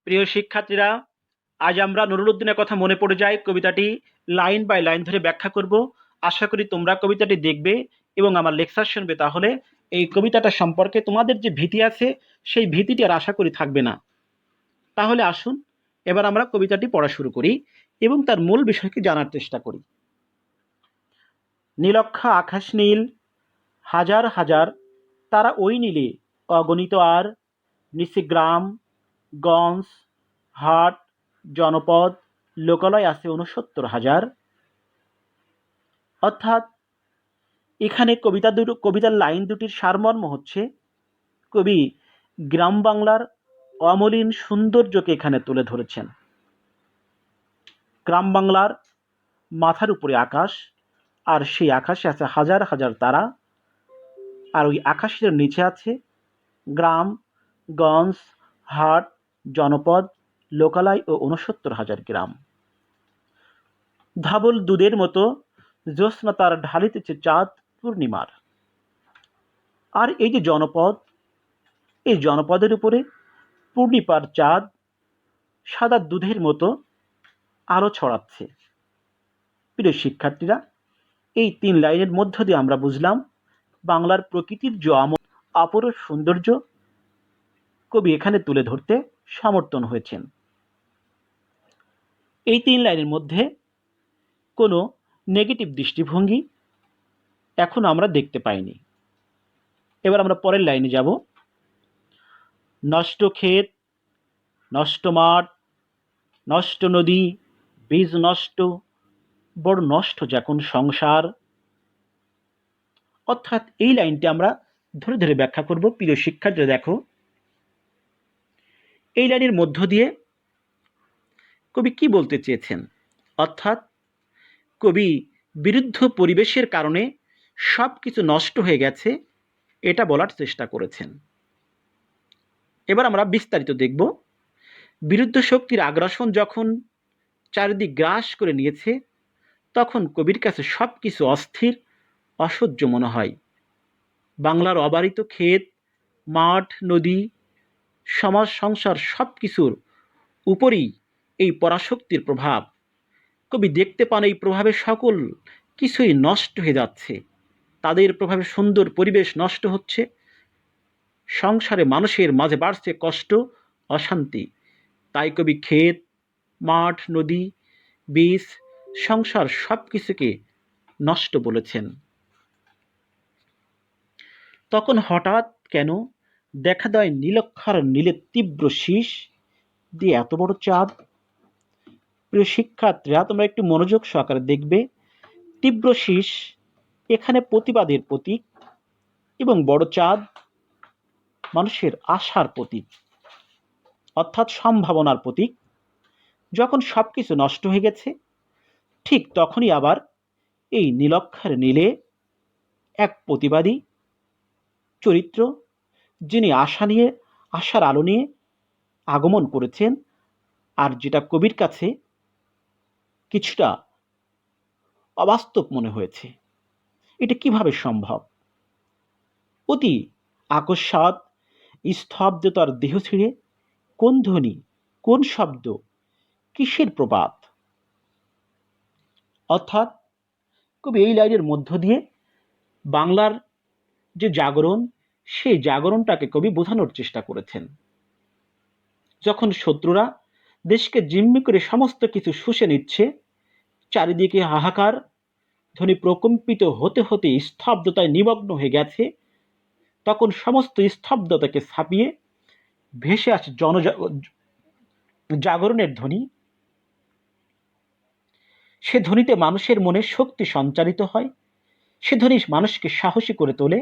প্রিয় শিক্ষার্থীরা, আজ আমরা নুরুল উদ্দিনের কথা মনে পড়ে যায় কবিতাটি লাইন বাই লাইন ধরে ব্যাখ্যা করব। আশা করি তোমরা কবিতাটি দেখবে এবং আমার লেকচার শুনবে, তাহলে এই কবিতাটা সম্পর্কে তোমাদের যে ভীতি আছে সেই ভীতিটি আর আশা করি থাকবে না। তাহলে আসুন এবার আমরা কবিতাটি পড়া শুরু করি এবং তার মূল বিষয়কে জানার চেষ্টা করি। নীলক্ষা আকাশ নীল, হাজার হাজার তারা ওই নীলে অগণিত, আর নিচে গ্রাম গঞ্জ হাট জনপদ লোকালয় আছে ৬৯,০০০। অর্থাৎ এখানে কবিতার লাইন দুটির সারমর্ম হচ্ছে, কবি গ্রাম বাংলার অমলিন সৌন্দর্যকে এখানে তুলে ধরেছেন। গ্রাম বাংলার মাথার উপরে আকাশ, আর সেই আকাশে আছে হাজার হাজার তারা, আর ওই আকাশের নিচে আছে গ্রাম গঞ্জ হাট জনপদ লোকালয় ও ৬৯,০০০ গ্রাম। ধাবল দুধের মতো জ্যোৎস্না তার ঢালিতেছে চাঁদ পূর্ণিমার। আর এই যে জনপদ, এই জনপদের উপরে পূর্ণিমার চাঁদ সাদা দুধের মতো আলো ছড়াচ্ছে। প্রিয় শিক্ষার্থীরা, এই ৩ লাইনের মধ্য দিয়ে আমরা বুঝলাম বাংলার প্রকৃতির যে অপরূপ সৌন্দর্য কবি এখানে তুলে ধরতে সমর্থন হয়েছেন। এই ৩ লাইনের মধ্যে কোনো নেগেটিভ দৃষ্টিভঙ্গি এখন আমরা দেখতে পাইনি। এবার আমরা পরের লাইনে যাব। নষ্ট ক্ষেত নষ্ট মাঠ নষ্ট নদী বীজ নষ্ট, বড় নষ্ট যখন সংসার। অর্থাৎ এই লাইনটি আমরা ধরে ধরে ব্যাখ্যা করব। প্রিয় শিক্ষার্থীরা দেখো, এই লাইনের মধ্য দিয়ে কবি কি বলতে চেয়েছেন। অর্থাৎ কবি বিরুদ্ধ পরিবেশের কারণে সব কিছু নষ্ট হয়ে গেছে এটা বলার চেষ্টা করেছেন। এবার আমরা বিস্তারিত দেখব। বিরুদ্ধ শক্তির আগ্রাসন যখন চারিদিক গ্রাস করে নিয়েছে, তখন কবির কাছে সব কিছু অস্থির অসহ্য মনে হয়। বাংলার অবারিত ক্ষেত মাঠ নদী সমাজ সংসার সব কিছুর উপরই এই পরাশক্তির প্রভাব। কবি দেখতে পান এই প্রভাবে সকল কিছুই নষ্ট হয়ে যাচ্ছে, তাদের প্রভাবে সুন্দর পরিবেশ নষ্ট হচ্ছে, সংসারে মানুষের মাঝে বাড়ছে কষ্ট অশান্তি। তাই কবি ক্ষেত মাঠ নদী বীজ সংসার সব কিছুকে নষ্ট বলেছেন। তখন হঠাৎ কেন দেখা দেয় নীলক্ষার নীলের তীব্র শীষ দিয়ে এত বড় চাঁদ। প্রিয় শিক্ষার্থীরা, তোমরা একটু মনোযোগ সহকারে দেখবে। তীব্র শীষ এখানে প্রতিবাদের প্রতীক এবং বড় চাঁদ মানুষের আশার প্রতীক, অর্থাৎ সম্ভাবনার প্রতীক। যখন সবকিছু নষ্ট হয়ে গেছে, ঠিক তখনই আবার এই নীলক্ষার নীলে এক প্রতিবাদী চরিত্র, যিনি আশার আলো নিয়ে আগমন করেছেন, আর যেটা কবির কাছে কিছুটা অবাস্তব মনে হয়েছে। এটা কিভাবে সম্ভব? অতি আকস্মাৎ স্তব্ধতার দেহ ছিঁড়ে কোন ধ্বনি কোন শব্দ কিসের প্রবাদ। অর্থাৎ কবি এই লাইনের মধ্য দিয়ে বাংলার যে জাগরণ, সেই জাগরণটাকে কবি বোঝানোর চেষ্টা করেছেন। যখন শত্রুরা দেশকে জিম্মি করে সমস্ত কিছু শুষে নিচ্ছে, চারিদিকে হাহাকার ধ্বনি প্রকম্পিত হতে হতে স্তব্ধতায় নিমগ্ন হয়ে গেছে, তখন সমস্ত স্তব্ধতাকে ছাপিয়ে ভেসে আসে জাগরণের ধ্বনি। সে ধ্বনিতে মানুষের মনে শক্তি সঞ্চারিত হয়, সে ধ্বনি মানুষকে সাহসী করে তোলে।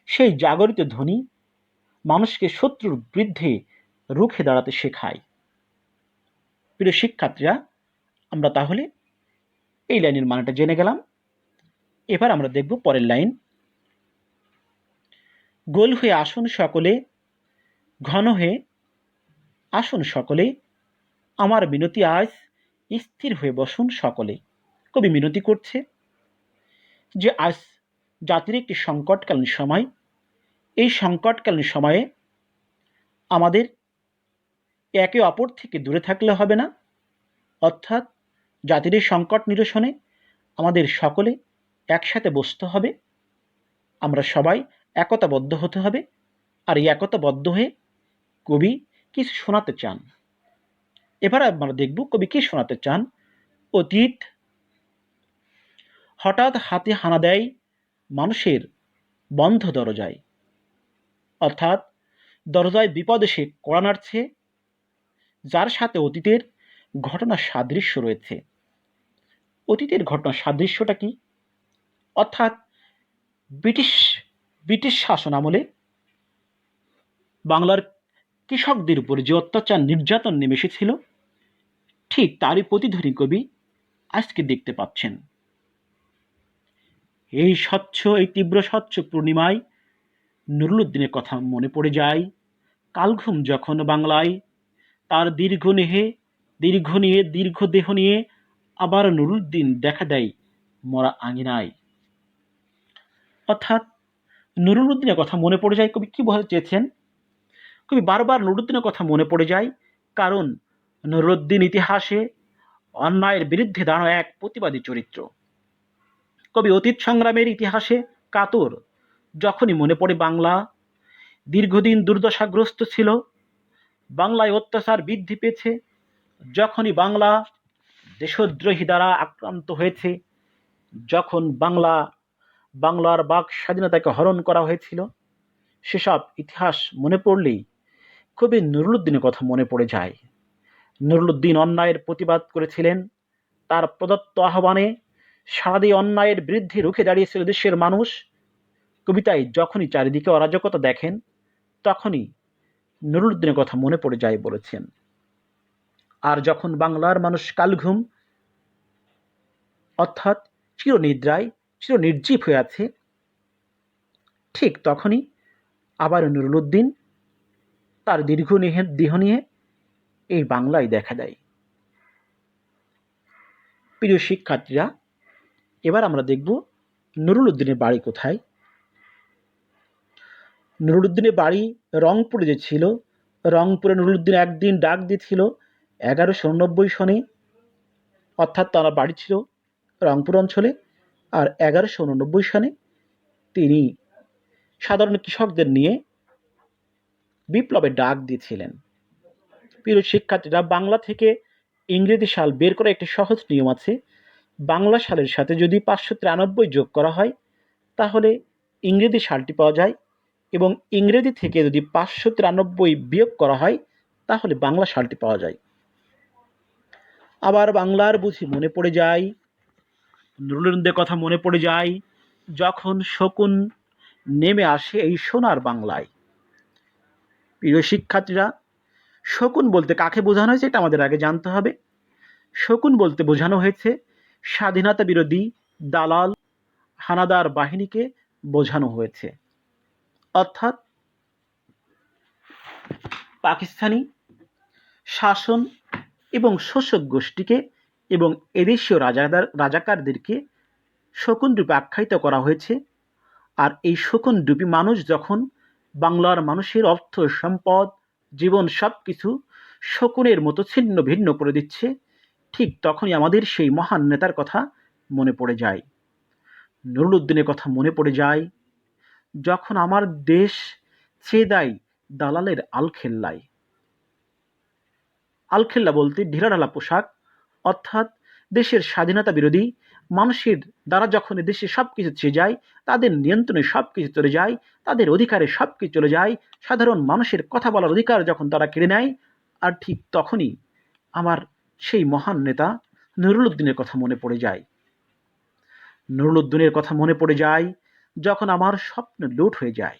সেই জাগরিত ধ্বনি মানুষকে শত্রুর বিরুদ্ধে রুখে দাঁড়াতে শেখায়। প্রিয় শিক্ষার্থীরা, আমরা তাহলে এই লাইনের মানেটা জেনে গেলাম। এবার আমরা দেখব পরের লাইন। গোল হয়ে আসুন সকলে, ঘন হয়ে আসুন সকলে, আমার মিনতি আজ স্থির হয়ে বসুন সকলে। কবি মিনতি করছে যে আজ জাতির একটি সংকটকালীন সময়, এই সংকটকালীন সময়ে আমাদের একে অপর থেকে দূরে থাকলে হবে না, অর্থাৎ জাতির এই সংকট নিরসনে আমাদের সকলে একসাথে বসতে হবে, আমরা সবাই একতাবদ্ধ হতে হবে। আর এই একতাবদ্ধ হয়ে কবি কিছু শোনাতে চান। এবার আমরা দেখব কবি কি শোনাতে চান। অতীত হঠাৎ হাতে হানা দেয় মানুষের বন্ধ দরজায়, অর্থাৎ দরজায় বিপদ এসে কড়া নাড়ছে, যার সাথে অতীতের ঘটনার সাদৃশ্য রয়েছে। অতীতের ঘটনার সাদৃশ্যটা কি? অর্থাৎ ব্রিটিশ ব্রিটিশ শাসন আমলে বাংলার কৃষকদের উপর যে অত্যাচার নির্যাতন নেমে এসেছিল, ঠিক তারই প্রতিধ্বনি কবি আজকে দেখতে পাচ্ছেন। এই তীব্র স্বচ্ছ পূর্ণিমায় নুরুল উদ্দিনের কথা মনে পড়ে যায়। কালঘুম যখন বাংলায়, তার দীর্ঘ দেহ নিয়ে আবার নুরুল উদ্দিন দেখা দেয় মরা আঙিনায়। অর্থাৎ নুরুল উদ্দিনের কথা মনে পড়ে যায়। কবি কি বলতে চেয়েছেন? কবি বারবার নুরুল উদ্দিনের কথা মনে পড়ে যায়, কারণ নুরুল উদ্দিন ইতিহাসে অন্যায়ের বিরুদ্ধে দাঁড়ানো এক প্রতিবাদী চরিত্র। কবি অতীত সংগ্রামের ইতিহাসে কাতর। যখনই মনে পড়ে বাংলা দীর্ঘদিন দুর্দশাগ্রস্ত ছিল, বাংলায় অত্যাচার বৃদ্ধি পেয়েছে, যখনই বাংলা দেশদ্রোহী দ্বারা আক্রান্ত হয়েছে, যখন বাংলার বাক স্বাধীনতাকে হরণ করা হয়েছিল, সেসব ইতিহাস মনে পড়লেই কবি নুরুল উদ্দিনের কথা মনে পড়ে যায়। নুরুল উদ্দিন অন্যায়ের প্রতিবাদ করেছিলেন, তার প্রদত্ত আহ্বানে সারা দিয়ে অন্যায়ের বিরুদ্ধে রুখে দাঁড়িয়েছিল দেশের মানুষ। কবিতায় যখনই চারিদিকে অরাজকতা দেখেন, তখনই নুরুল উদ্দিনের কথা মনে পড়ে যায় বলেছেন। আর যখন বাংলার মানুষ কালঘুম, অর্থাৎ চিরনিদ্রায় চিরনির্জীব হয়ে আছে, ঠিক তখনই আবার নুরুল উদ্দিন তার দীর্ঘ দেহ নিয়ে এই বাংলায় দেখা দেয়। প্রিয় শিক্ষার্থীরা, এবার আমরা দেখব নুরুল উদ্দিনের বাড়ি কোথায়। নুরুল উদ্দিনের বাড়ি রংপুরে যে ছিল, রংপুরে নুরুল উদ্দিন একদিন ডাক দিয়েছিল 1189 সনে, অর্থাৎ তার বাড়ি ছিল রংপুর অঞ্চলে। আর 1189 সনে তিনি সাধারণ কৃষকদের নিয়ে বিপ্লবের ডাক দিয়েছিলেন। প্রিয় শিক্ষার্থীরা, বাংলা থেকে ইংরেজি সাল বের করা একটি সহজ নিয়ম আছে। বাংলা সালের সাথে যদি 593 যোগ করা হয়, তাহলে ইংরেজি সালটি পাওয়া যায়, এবং ইংরেজি থেকে যদি 593 বিয়োগ করা হয়, তাহলে বাংলা সালটি পাওয়া যায়। আবার বাংলার বুঝি মনে পড়ে যায়, নুরুল উদ্দিনের কথা মনে পড়ে যায়, যখন শকুন নেমে আসে এই সোনার বাংলায়। প্রিয় শিক্ষার্থীরা, শকুন বলতে কাকে বোঝানো হয়েছে এটা আমাদের আগে জানতে হবে। শকুন বলতে বোঝানো হয়েছে স্বাধীনতা বিরোধী দালাল হানাদার বাহিনীকে বোঝানো হয়েছে, অর্থাৎ পাকিস্তানি শাসন এবং শোষক গোষ্ঠীকে এবং এদেশীয় রাজাকারদেরকে শকুন রূপে আখ্যায়িত করা হয়েছে। আর এই শকুন রূপী মানুষ যখন বাংলার মানুষের অর্থ সম্পদ জীবন সবকিছু শকুনের মতো ছিন্ন ভিন্ন করে দিচ্ছে, ঠিক তখনই আমাদের সেই মহান নেতার কথা মনে পড়ে যায়। নুরুল উদ্দিনের কথা মনে পড়ে যায়, যখন আমার দেশ ছেয়ে দেয় দালালের আলখেল্লায়। আলখেল্লা বলতে ঢিলাঢালা পোশাক, অর্থাৎ দেশের স্বাধীনতা বিরোধী মানুষের দ্বারা যখন দেশে সবকিছু ছেয়ে যায়, তাদের নিয়ন্ত্রণে সবকিছু চলে যায়, তাদের অধিকারে সবকিছু চলে যায়, সাধারণ মানুষের কথা বলার অধিকার যখন তারা কেড়ে নেয়, আর ঠিক তখনই আমার সেই মহান নেতা নুরুল উদ্দিনের কথা মনে পড়ে যায়। নুরুল উদ্দিনের কথা মনে পড়ে যায় যখন আমার স্বপ্ন লুট হয়ে যায়।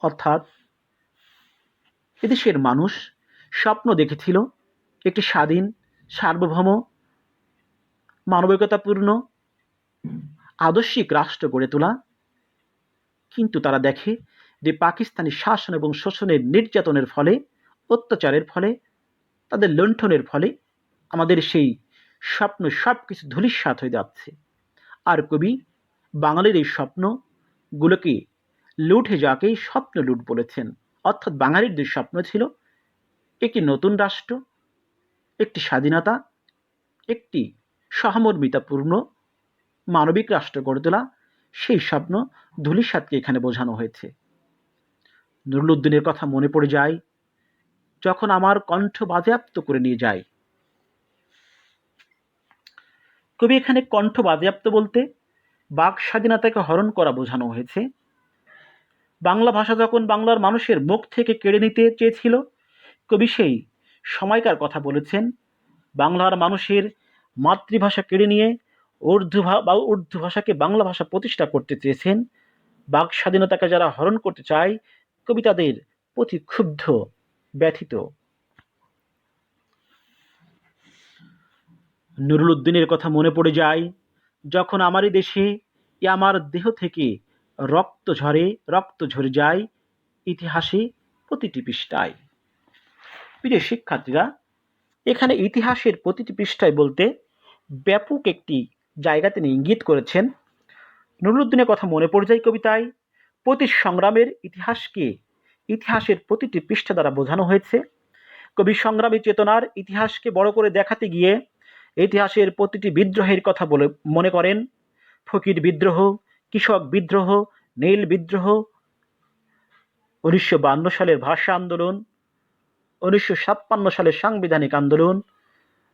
অর্থাৎ এদেশের মানুষ স্বপ্ন দেখেছিল একটি স্বাধীন, সার্বভৌম, মানবিকতাপূর্ণ, আদর্শিক রাষ্ট্র গড়ে তোলা, কিন্তু তারা দেখে যে পাকিস্তানি শাসন এবং শোষণের নির্যাতনের ফলে, অত্যাচারের ফলে, তাদের লুণ্ঠনের ফলে আমাদের সেই স্বপ্ন সবকিছু ধূলিসাৎ হয়ে যাচ্ছে। আর কবি বাঙালির এই স্বপ্নগুলোকে লুঠে যাওয়াকেই স্বপ্ন লুট বলেছেন। অর্থাৎ বাঙালির স্বপ্ন ছিল একটি নতুন রাষ্ট্র, একটি স্বাধীনতা, একটি সহমর্মিতাপূর্ণ মানবিক রাষ্ট্র গড়ে তোলা। সেই স্বপ্ন ধূলিসাৎকে এখানে বোঝানো হয়েছে। নুরুল উদ্দিনের কথা মনে পড়ে যায়, যখন আমার কণ্ঠ বাজেয়াপ্ত করে নিয়ে যায়। কবি এখানে কণ্ঠ বাজেয়াপ্ত বলতে বাক স্বাধীনতাকে হরণ করা বোঝানো হয়েছে। বাংলা ভাষা যখন বাংলার মানুষের মুখ থেকে কেড়ে নিতে চেয়েছিল, কবি সেই সময়কার কথা বলেছেন। বাংলার মানুষের মাতৃভাষা কেড়ে নিয়ে উর্দু ভাষাকে বাংলা ভাষা প্রতিষ্ঠা করতে চেয়েছেন। বাক স্বাধীনতাকে যারা হরণ করতে চায়, কবি তাদের প্রতি ক্ষুব্ধ, ব্যথিত। নুরুল উদ্দিনের কথা মনে পড়ে যায়, যখন আমারই দেশে আমার দেহ থেকে রক্ত ঝরে যায় ইতিহাসে প্রতিটি পৃষ্ঠায়। প্রিয় শিক্ষার্থীরা, এখানে ইতিহাসের প্রতিটি পৃষ্ঠায় বলতে ব্যাপক একটি জায়গা তিনি ইঙ্গিত করেছেন। নুরুল উদ্দিনের কথা মনে পড়ে যায় কবিতায় প্রতি সংগ্রামের ইতিহাসের প্রতিটি পৃষ্ঠা দ্বারা বোঝানো হয়েছে। কবি সংগ্রামী চেতনার ইতিহাসকে বড় করে দেখাতে গিয়ে ইতিহাসের প্রতিটি বিদ্রোহের কথা বলে মনে করেন। ফকির বিদ্রোহ, কৃষক বিদ্রোহ, নীল বিদ্রোহ, 1952 সালের ভাষা আন্দোলন, 1956 সালের সাংবিধানিক আন্দোলন,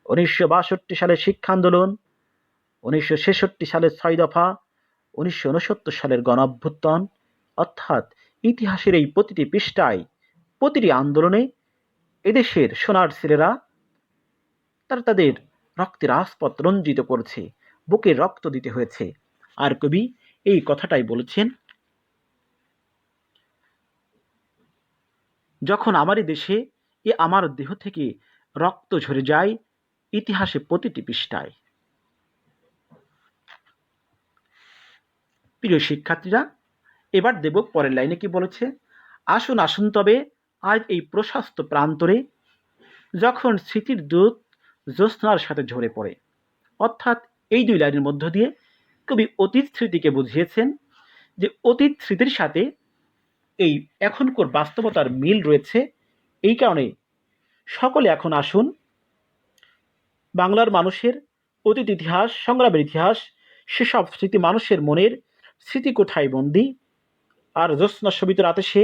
1962 সালের শিক্ষা আন্দোলন, 1966 সালের 6 দফা, 1969 সালের গণঅভ্যুত্থান। অর্থাৎ ইতিহাসের এই প্রতিটি পৃষ্ঠায়, প্রতিটি আন্দোলনে এদেশের সোনার ছেলেরা তাদের রক্তের রাজপথ রঞ্জিত করেছে, বুকে রক্ত দিতে হয়েছে। আর কবি এই কথাটাই বলেছেন, যখন আমারই দেশে আমার দেহ থেকে রক্ত ঝরে যায় ইতিহাসে প্রতিটি পৃষ্ঠায়। প্রিয় শিক্ষার্থীরা, এবার দেব পরের লাইনে কি বলেছে। আসুন আসুন তবে আজ এই প্রশস্ত প্রান্তরে, যখন স্মৃতির দূত জ্যোৎস্নার সাথে ঝরে পড়ে। অর্থাৎ এই দুই লাইনের মধ্য দিয়ে কবি অতীত স্মৃতিকে বুঝিয়েছেন যে অতীত স্মৃতির সাথে এই এখনকার বাস্তবতার মিল রয়েছে। এই কারণে সকলে এখন আসুন বাংলার মানুষের অতীত ইতিহাস, সংগ্রামের ইতিহাস, সেসব স্মৃতি মানুষের মনের স্মৃতি কোঠায় বন্দি। আর জ্যোৎস্না শোভিত রাতে সে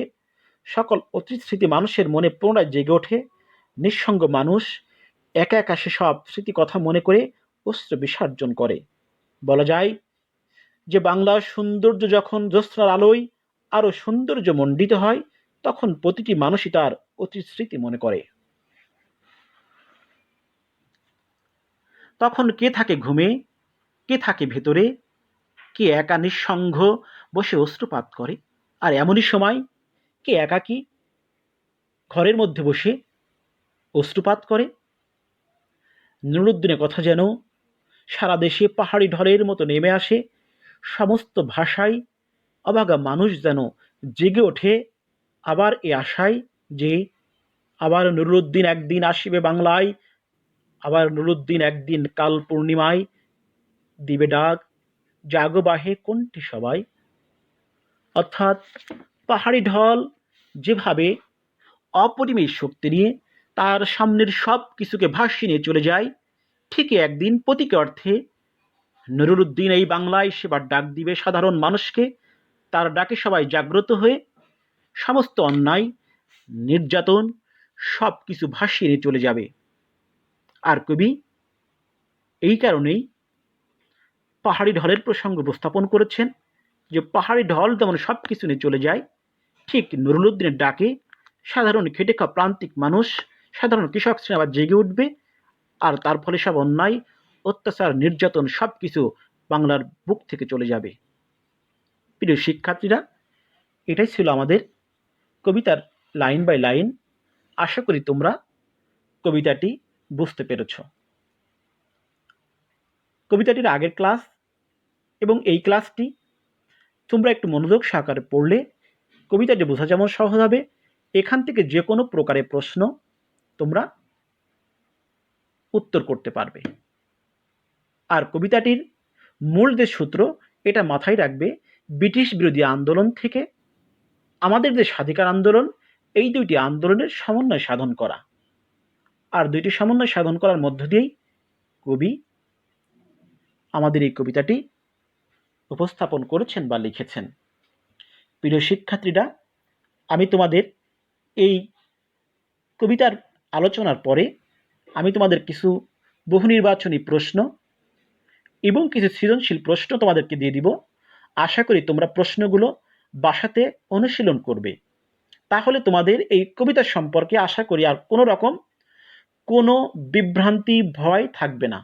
সকল অতীত স্মৃতি মানুষের মনে পুনরায় জেগে ওঠে। নিঃসঙ্গ মানুষ একা একা সেসব স্মৃতি কথা মনে করে অশ্রু বিসর্জন করে। বলা যায় যে বাংলার সৌন্দর্য যখন জ্যোৎস্নার আলোয় আরো সৌন্দর্য মণ্ডিত হয়, তখন প্রতিটি মানুষই তার অতীত স্মৃতি মনে করে। তখন কে থাকে ঘুমে, কে থাকে ভেতরে, কে একা নিঃসঙ্গ বসে অশ্রুপাত করে। আর এমনই সময় কে একাকী ঘরের মধ্যে বসে অশ্রুপাত করে। নুরুল উদ্দিনের কথা যেন সারা দেশে পাহাড়ি ঢলের মতো নেমে আসে। সমস্ত ভাষায় অভাগা মানুষ যেন জেগে ওঠে আবার এ আশায় যে আবার নুরুল উদ্দিন একদিন আসিবে বাংলায়, আবার নুরুল উদ্দিন একদিন কাল পূর্ণিমায় দিবে ডাক, জাগো বাহে কোনটি সবাই। অর্থাৎ পাহাড়ি ঢল যেভাবে অপরিমেয় শক্তি নিয়ে তার সামনের সব কিছুকে ভাসিয়ে নিয়ে চলে যায়, ঠিকই একদিন প্রতীক অর্থে নুরুল উদ্দিন এই বাংলায় সেবার ডাক দিবে সাধারণ মানুষকে। তার ডাকে সবাই জাগ্রত হয়ে সমস্ত অন্যায়, নির্যাতন সব কিছু ভাসিয়ে নিয়ে চলে যাবে। আর কবি এই কারণেই পাহাড়ি ঢলের প্রসঙ্গ উপস্থাপন করেছেন যে পাহাড়ি ঢল যেমন সব কিছু নিয়ে চলে যায়, ঠিক নুরুল উদ্দিনের ডাকে সাধারণ খেটে খাওয়া প্রান্তিক মানুষ, সাধারণ কৃষক শ্রেণী আবার জেগে উঠবে। আর তার ফলে সব অন্যায়, অত্যাচার, নির্যাতন সব কিছু বাংলার বুক থেকে চলে যাবে। প্রিয় শিক্ষার্থীরা, এটাই ছিল আমাদের কবিতার লাইন বাই লাইন। আশা করি তোমরা কবিতাটি বুঝতে পেরেছ। কবিতাটির আগের ক্লাস এবং এই ক্লাসটি তোমরা একটু মনোযোগ সহকারে পড়লে কবিতাটি বোঝা যেমন সহজ হবে, এখান থেকে যে কোনো প্রকারের প্রশ্ন তোমরা উত্তর করতে পারবে। আর কবিতাটির মূল যে সূত্র, এটা মাথায় রাখবে ব্রিটিশ বিরোধী আন্দোলন থেকে আমাদের যে স্বাধিকার আন্দোলন, এই দুইটি আন্দোলনের সমন্বয় সাধন করা। আর দুইটি সমন্বয় সাধন করার মধ্য দিয়েই কবি আমাদের এই কবিতাটি উপস্থাপন করেছেন বা লিখেছেন। প্রিয় শিক্ষার্থীরা, আমি তোমাদের এই কবিতার আলোচনার পরে আমি তোমাদের কিছু বহু নির্বাচনী প্রশ্ন এবং কিছু সৃজনশীল প্রশ্ন তোমাদেরকে দিয়ে দিব। আশা করি তোমরা প্রশ্নগুলো বাসাতে অনুশীলন করবে। তাহলে তোমাদের এই কবিতা সম্পর্কে আশা করি আর কোনো রকম কোনো বিভ্রান্তি, ভয় থাকবে না।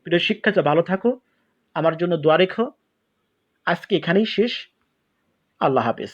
প্রিয় শিক্ষার্থীরা, ভালো থাকো, আমার জন্য দোয়া রেখো। আজকে এখানেই শেষ। আল্লাহ হাফেজ।